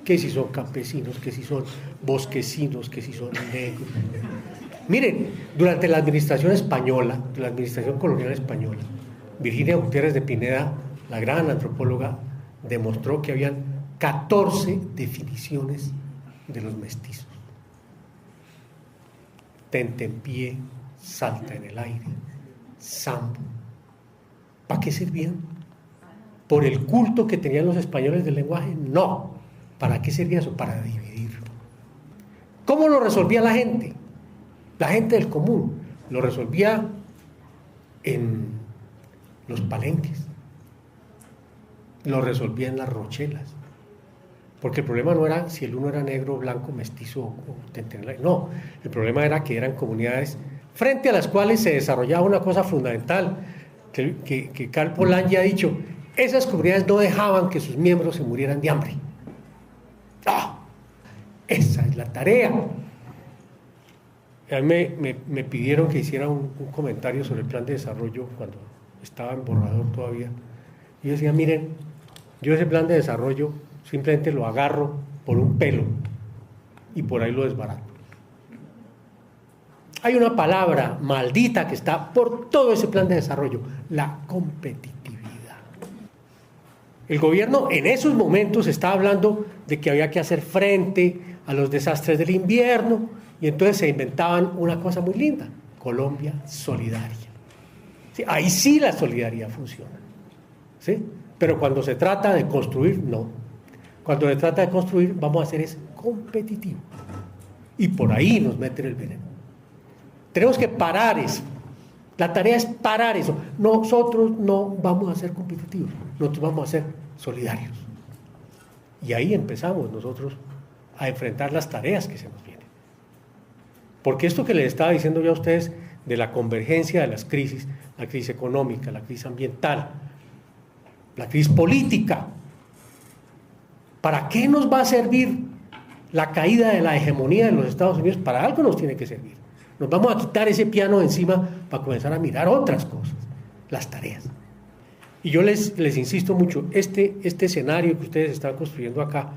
que si son campesinos, que si son bosquecinos, que si son negros. Miren, durante la administración española, la administración colonial española, Virginia Gutiérrez de Pineda, la gran antropóloga, demostró que habían 14 definiciones de los mestizos. Tentempié, salta en el aire, sambo. ¿Para qué servían? ¿Por el culto que tenían los españoles del lenguaje? No. ¿Para qué servía eso? Para dividir. ¿Cómo lo resolvía la gente? La gente del común lo resolvía en los palenques, lo resolvía en las rochelas, porque el problema no era si el uno era negro, blanco, mestizo o tentenela, no, el problema era que eran comunidades frente a las cuales se desarrollaba una cosa fundamental que Karl Polanyi ha dicho: esas comunidades no dejaban que sus miembros se murieran de hambre. Esa es la tarea. A mí me pidieron que hiciera un comentario sobre el plan de desarrollo cuando estaba en borrador todavía. Y yo decía: miren, yo ese plan de desarrollo simplemente lo agarro por un pelo y por ahí lo desbarato. Hay una palabra maldita que está por todo ese plan de desarrollo: la competitividad. El gobierno en esos momentos estaba hablando de que había que hacer frente a los desastres del invierno, y entonces se inventaban una cosa muy linda: Colombia solidaria. ¿Sí? Ahí sí la solidaridad funciona, ¿sí? Pero cuando se trata de construir, no. Cuando se trata de construir, vamos a hacer es competitivo, y por ahí nos meten el veneno. Tenemos que parar eso. La tarea es parar eso. Nosotros no vamos a ser competitivos, nosotros vamos a ser solidarios. Y ahí empezamos nosotros a enfrentar las tareas que se nos vienen. Porque esto que les estaba diciendo yo a ustedes de la convergencia de las crisis, la crisis económica, la crisis ambiental, la crisis política, ¿para qué nos va a servir la caída de la hegemonía de los Estados Unidos? Para algo nos tiene que servir. Nos vamos a quitar ese piano de encima para comenzar a mirar otras cosas, las tareas. Y yo les insisto mucho, este escenario que ustedes están construyendo acá,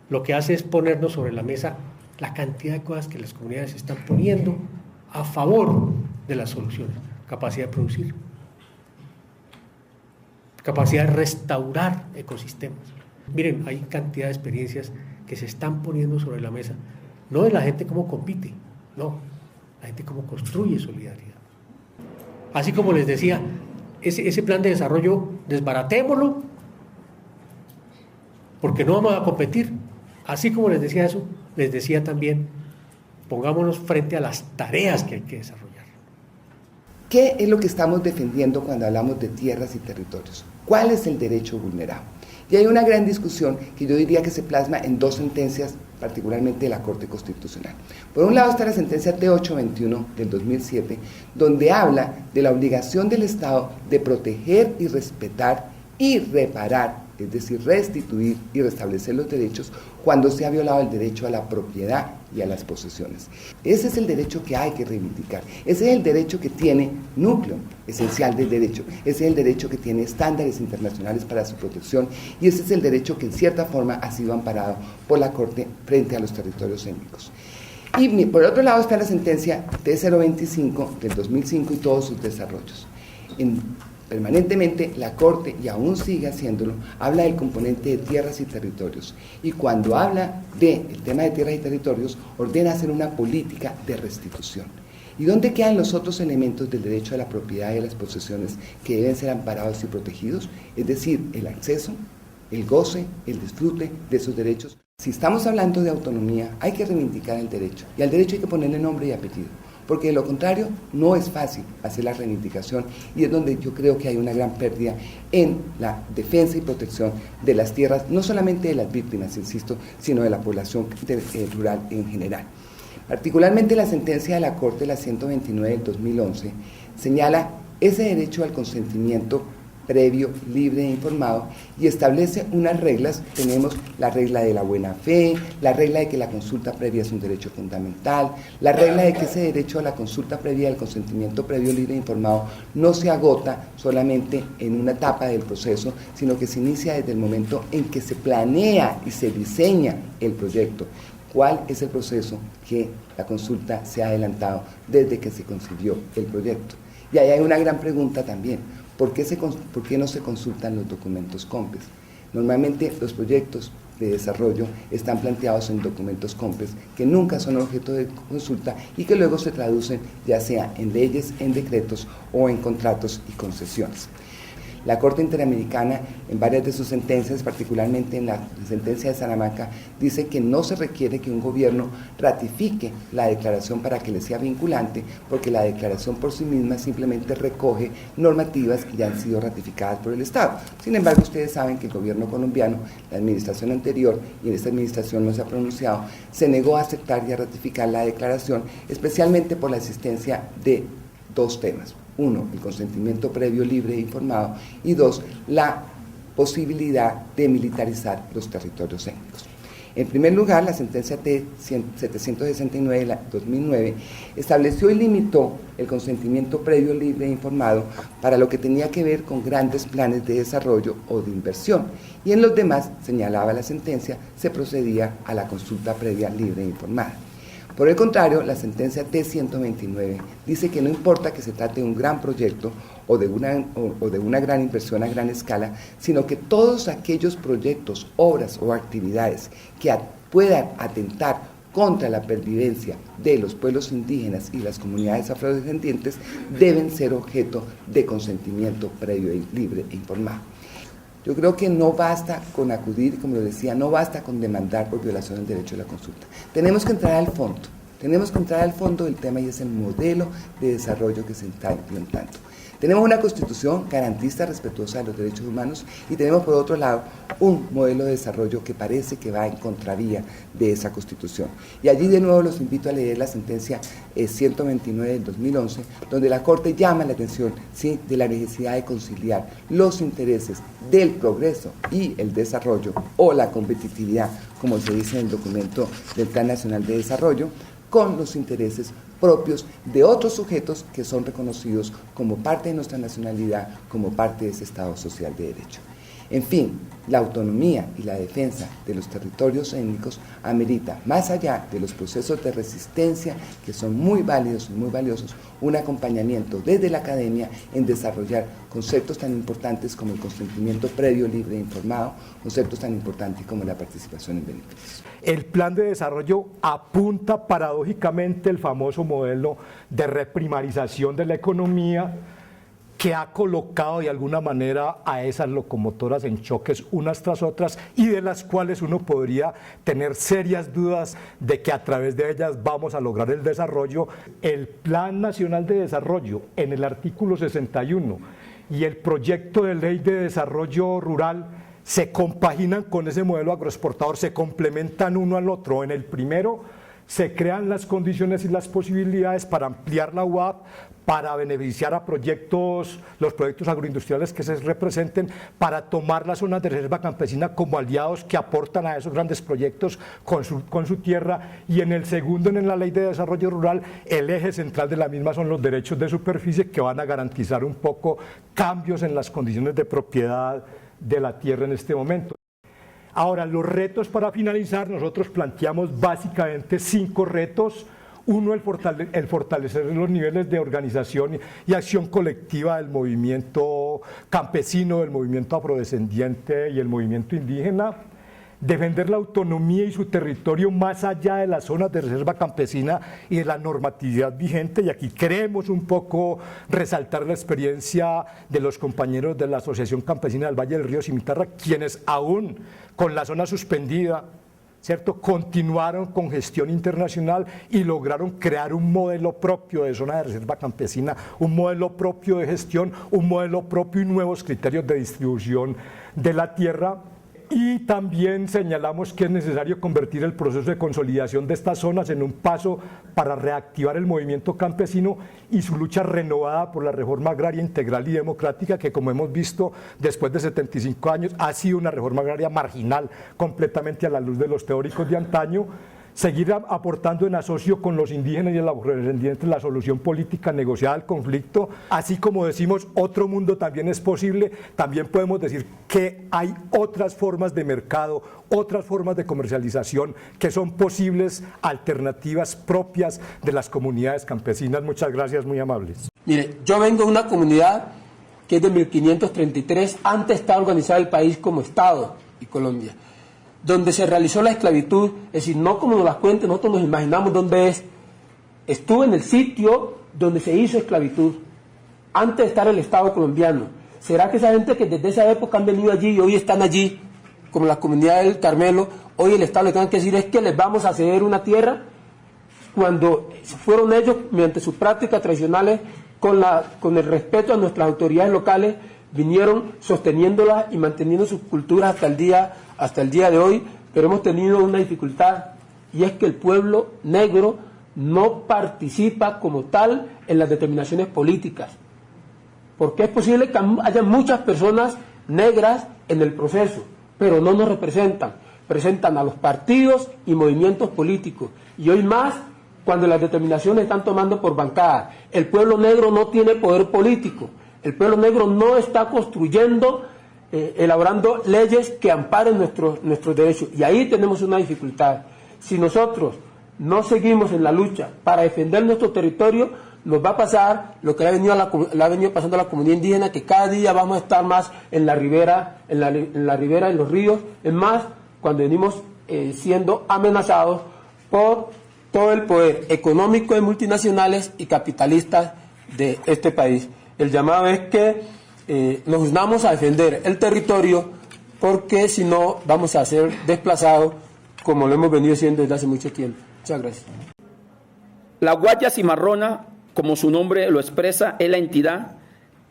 lo que hace es ponernos sobre la mesa la cantidad de cosas que las comunidades están poniendo a favor de las soluciones. Capacidad de producir, capacidad de restaurar ecosistemas. Miren, hay cantidad de experiencias que se están poniendo sobre la mesa, no de la gente cómo compite, no, la gente cómo construye solidaridad. Así como les decía, ese plan de desarrollo, desbaratémoslo, porque no vamos a competir. Así como les decía eso, les decía también, pongámonos frente a las tareas que hay que desarrollar. ¿Qué es lo que estamos defendiendo cuando hablamos de tierras y territorios? ¿Cuál es el derecho vulnerado? Y hay una gran discusión que yo diría que se plasma en dos sentencias, particularmente de la Corte Constitucional. Por un lado está la sentencia T821 del 2007, donde habla de la obligación del Estado de proteger y respetar y reparar, es decir, restituir y restablecer los derechos cuando se ha violado el derecho a la propiedad y a las posesiones. Ese es el derecho que hay que reivindicar, ese es el derecho que tiene núcleo esencial del derecho, ese es el derecho que tiene estándares internacionales para su protección, y ese es el derecho que en cierta forma ha sido amparado por la Corte frente a los territorios étnicos. Y por otro lado está la sentencia T025 del 2005 y todos sus desarrollos. Permanentemente la Corte, y aún sigue haciéndolo, habla del componente de tierras y territorios, y cuando habla del tema de tierras y territorios ordena hacer una política de restitución. ¿Y dónde quedan los otros elementos del derecho a la propiedad y a las posesiones que deben ser amparados y protegidos? Es decir, el acceso, el goce, el disfrute de esos derechos. Si estamos hablando de autonomía, hay que reivindicar el derecho, y al derecho hay que ponerle nombre y apellido, porque de lo contrario no es fácil hacer la reivindicación, y es donde yo creo que hay una gran pérdida en la defensa y protección de las tierras, no solamente de las víctimas, insisto, sino de la población rural en general. Particularmente la sentencia de la Corte, la 129 del 2011, señala ese derecho al consentimiento previo, libre e informado, y establece unas reglas. Tenemos la regla de la buena fe, la regla de que la consulta previa es un derecho fundamental, la regla de que ese derecho a la consulta previa, al consentimiento previo, libre e informado, no se agota solamente en una etapa del proceso, sino que se inicia desde el momento en que se planea y se diseña el proyecto. ¿Cuál es el proceso que la consulta se ha adelantado desde que se concibió el proyecto? Y ahí hay una gran pregunta también. ¿Por qué no se consultan los documentos COMPES? Normalmente los proyectos de desarrollo están planteados en documentos COMPES que nunca son objeto de consulta y que luego se traducen ya sea en leyes, en decretos o en contratos y concesiones. La Corte Interamericana, en varias de sus sentencias, particularmente en la sentencia de Salamanca, dice que no se requiere que un gobierno ratifique la declaración para que le sea vinculante, porque la declaración por sí misma simplemente recoge normativas que ya han sido ratificadas por el Estado. Sin embargo, ustedes saben que el gobierno colombiano, la administración anterior, y en esta administración no se ha pronunciado, se negó a aceptar y a ratificar la declaración, especialmente por la existencia de dos temas. Uno, el consentimiento previo, libre e informado, y dos, la posibilidad de militarizar los territorios étnicos. En primer lugar, la sentencia T-769 de 2009 estableció y limitó el consentimiento previo, libre e informado para lo que tenía que ver con grandes planes de desarrollo o de inversión, y en los demás, señalaba la sentencia, se procedía a la consulta previa, libre e informada. Por el contrario, la sentencia T-129 dice que no importa que se trate de un gran proyecto o de una gran inversión a gran escala, sino que todos aquellos proyectos, obras o actividades que puedan atentar contra la pervivencia de los pueblos indígenas y las comunidades afrodescendientes deben ser objeto de consentimiento previo, libre e informado. Yo creo que no basta con acudir, como lo decía, no basta con demandar por violación del derecho a la consulta. Tenemos que entrar al fondo del tema, y es el modelo de desarrollo que se está implementando. Tenemos una constitución garantista, respetuosa de los derechos humanos, y tenemos por otro lado un modelo de desarrollo que parece que va en contravía de esa constitución. Y allí de nuevo los invito a leer la sentencia 129 del 2011, donde la Corte llama la atención, ¿sí?, de la necesidad de conciliar los intereses del progreso y el desarrollo, o la competitividad, como se dice en el documento del Plan Nacional de Desarrollo, con los intereses propios de otros sujetos que son reconocidos como parte de nuestra nacionalidad, como parte de ese Estado social de derecho. En fin, la autonomía y la defensa de los territorios étnicos amerita, más allá de los procesos de resistencia, que son muy válidos y muy valiosos, un acompañamiento desde la academia en desarrollar conceptos tan importantes como el consentimiento previo, libre e informado, conceptos tan importantes como la participación en beneficios. El plan de desarrollo apunta paradójicamente el famoso modelo de reprimarización de la economía, que ha colocado de alguna manera a esas locomotoras en choques unas tras otras, y de las cuales uno podría tener serias dudas de que a través de ellas vamos a lograr el desarrollo. El Plan Nacional de Desarrollo, en el artículo 61, y el proyecto de ley de desarrollo rural se compaginan con ese modelo agroexportador, se complementan uno al otro. En el primero se crean las condiciones y las posibilidades para ampliar la UAP, para beneficiar a los proyectos agroindustriales que se representen, para tomar las zonas de reserva campesina como aliados que aportan a esos grandes proyectos con su tierra. Y en el segundo, en la Ley de Desarrollo Rural, el eje central de la misma son los derechos de superficie, que van a garantizar un poco cambios en las condiciones de propiedad de la tierra en este momento. Ahora, los retos para finalizar, nosotros planteamos básicamente 5 retos. Uno, el fortalecer los niveles de organización y acción colectiva del movimiento campesino, del movimiento afrodescendiente y el movimiento indígena. Defender la autonomía y su territorio más allá de las zonas de reserva campesina y de la normatividad vigente. Y aquí queremos un poco resaltar la experiencia de los compañeros de la Asociación Campesina del Valle del Río Cimitarra, quienes aún con la zona suspendida, ¿cierto?, continuaron con gestión internacional y lograron crear un modelo propio de zona de reserva campesina, un modelo propio de gestión, un modelo propio y nuevos criterios de distribución de la tierra. Y también señalamos que es necesario convertir el proceso de consolidación de estas zonas en un paso para reactivar el movimiento campesino y su lucha renovada por la reforma agraria integral y democrática, que como hemos visto después de 75 años ha sido una reforma agraria marginal completamente a la luz de los teóricos de antaño. Seguir aportando en asocio con los indígenas y los afrodescendientes la solución política negociada al conflicto, así como decimos otro mundo también es posible, también podemos decir que hay otras formas de mercado, otras formas de comercialización que son posibles, alternativas propias de las comunidades campesinas. Muchas gracias, muy amables. Mire, yo vengo de una comunidad que es de 1533, antes estaba organizado el país como Estado y Colombia, donde se realizó la esclavitud, es decir, no como nos las cuentan, nosotros nos imaginamos dónde es. Estuve en el sitio donde se hizo esclavitud, antes de estar el Estado colombiano. ¿Será que esa gente que desde esa época han venido allí y hoy están allí, como la comunidad del Carmelo, hoy el Estado le tenga que decir es que les vamos a ceder una tierra, cuando fueron ellos, mediante sus prácticas tradicionales, con el respeto a nuestras autoridades locales, vinieron sosteniéndolas y manteniendo sus culturas hasta el día de hoy? Pero hemos tenido una dificultad, y es que el pueblo negro no participa como tal en las determinaciones políticas, porque es posible que haya muchas personas negras en el proceso, pero no nos representan a los partidos y movimientos políticos, y hoy más cuando las determinaciones están tomando por bancada. El pueblo negro no tiene poder político, el pueblo negro no está construyendo, elaborando leyes que amparen nuestros derechos, y ahí tenemos una dificultad. Si nosotros no seguimos en la lucha para defender nuestro territorio, nos va a pasar lo que le ha venido pasando a la comunidad indígena, que cada día vamos a estar más en la ribera, en la ribera, en los ríos, es más, cuando venimos siendo amenazados por todo el poder económico de multinacionales y capitalistas de este país. El llamado es que nos unamos a defender el territorio, porque si no vamos a ser desplazados como lo hemos venido haciendo desde hace mucho tiempo. Muchas gracias. La Guardia Cimarrona, como su nombre lo expresa, es la entidad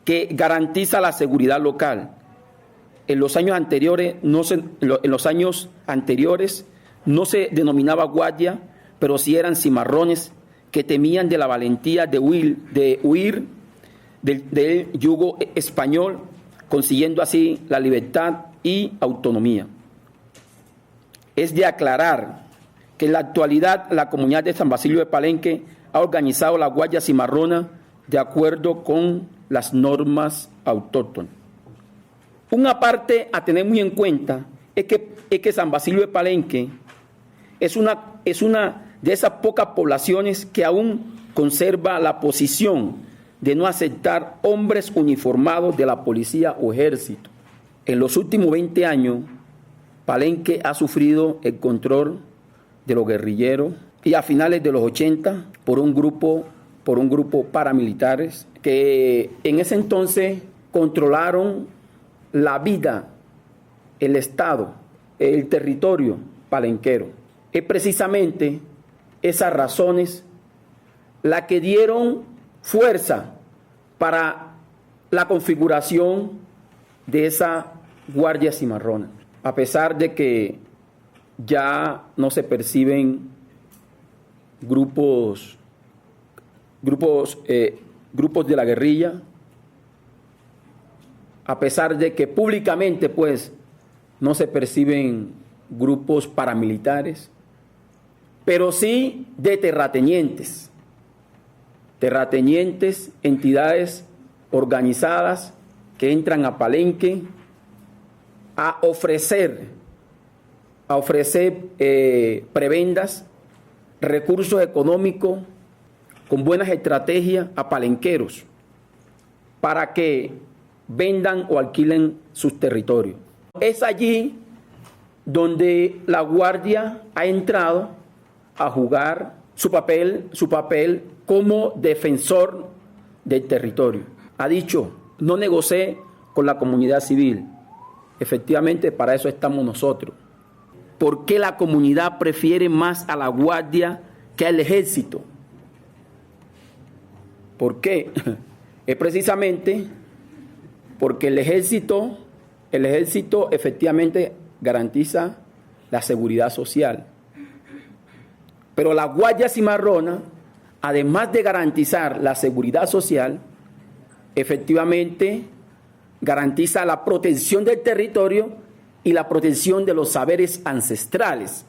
que garantiza la seguridad local. En los años anteriores no se denominaba guardia, pero sí eran cimarrones que temían de la valentía de huir del yugo español, consiguiendo así la libertad y autonomía. Es de aclarar que en la actualidad la comunidad de San Basilio de Palenque ha organizado la Guardia Cimarrona de acuerdo con las normas autóctonas. Una parte a tener muy en cuenta es que San Basilio de Palenque es una de esas pocas poblaciones que aún conserva la posición de no aceptar hombres uniformados de la policía o ejército. En los últimos 20 años, Palenque ha sufrido el control de los guerrilleros, y a finales de los 80 por un grupo paramilitares que en ese entonces controlaron la vida, el estado, el territorio palenquero. Es precisamente esas razones las que dieron fuerza para la configuración de esa Guardia Cimarrona. A pesar de que ya no se perciben grupos de la guerrilla, a pesar de que públicamente pues no se perciben grupos paramilitares, pero sí de terratenientes, entidades organizadas que entran a Palenque a ofrecer prebendas, recursos económicos con buenas estrategias a palenqueros para que vendan o alquilen sus territorios. Es allí donde la Guardia ha entrado a jugar su papel como defensor del territorio. Ha dicho, no negocié con la comunidad civil. Efectivamente, para eso estamos nosotros. ¿Por qué la comunidad prefiere más a la Guardia que al ejército? ¿Por qué? Es precisamente porque el ejército efectivamente garantiza la seguridad social. Pero la Guardia Cimarrona, además de garantizar la seguridad social, efectivamente garantiza la protección del territorio y la protección de los saberes ancestrales.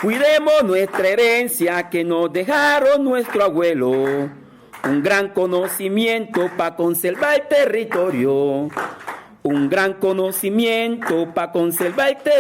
Cuidemos nuestra herencia que nos dejaron nuestro abuelo, un gran conocimiento para conservar el territorio, un gran conocimiento para conservar el territorio.